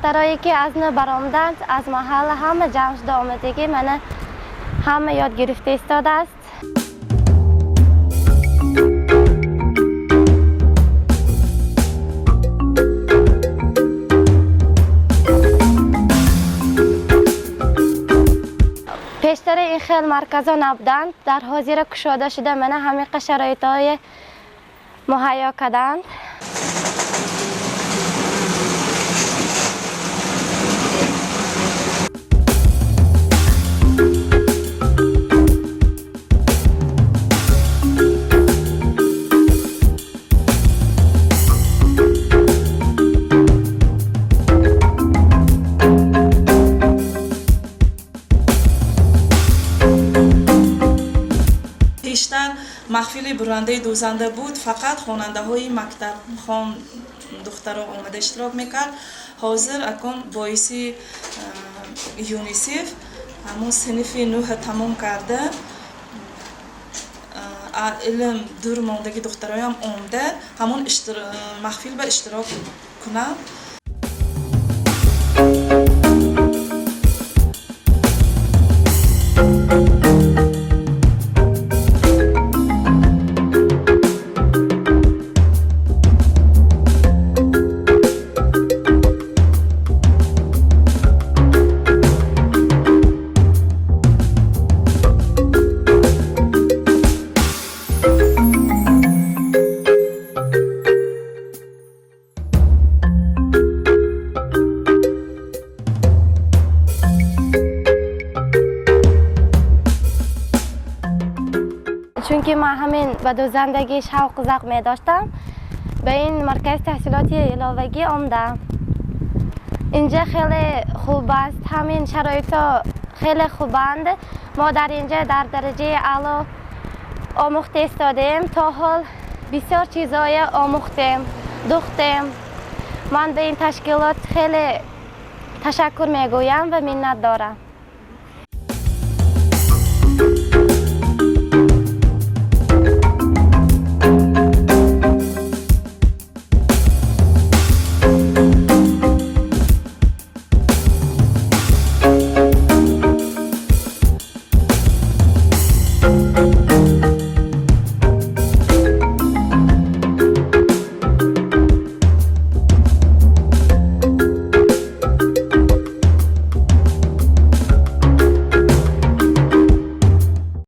دخترایی که از نو برآمدند از محل همه جمع شده آمدگی من همه یاد گرفته ایستاده است. پیشتر این خیلی مرکزها نبودند، در حاضر کشاده شده من همه شرایطهای مهیا کردند. پیشتر محفل برنده دوزنده بود، فقط خواننده های مکتب خان دخترها آمده اشتراک میکرد. حاضر اکن باعثی یونیسف همون صنف 9 تمام کرده، علم دور ماندگی دخترای هم آمده همون محفل به اشتراک کنه. چون که من همین به دوزندگی شوق و ذوق می داشتم به این مرکز تحصیلاتی علاوگی آمدم. اینجا خیلی خوب است، همین شرایط خیلی خوبند. ما در اینجا در درجه اعلی آموخته ایستادیم، تا حال بسیار چیزهای آموختیم، دوختیم. من به این تشکیلات خیلی تشکر میگویم و منت دارم.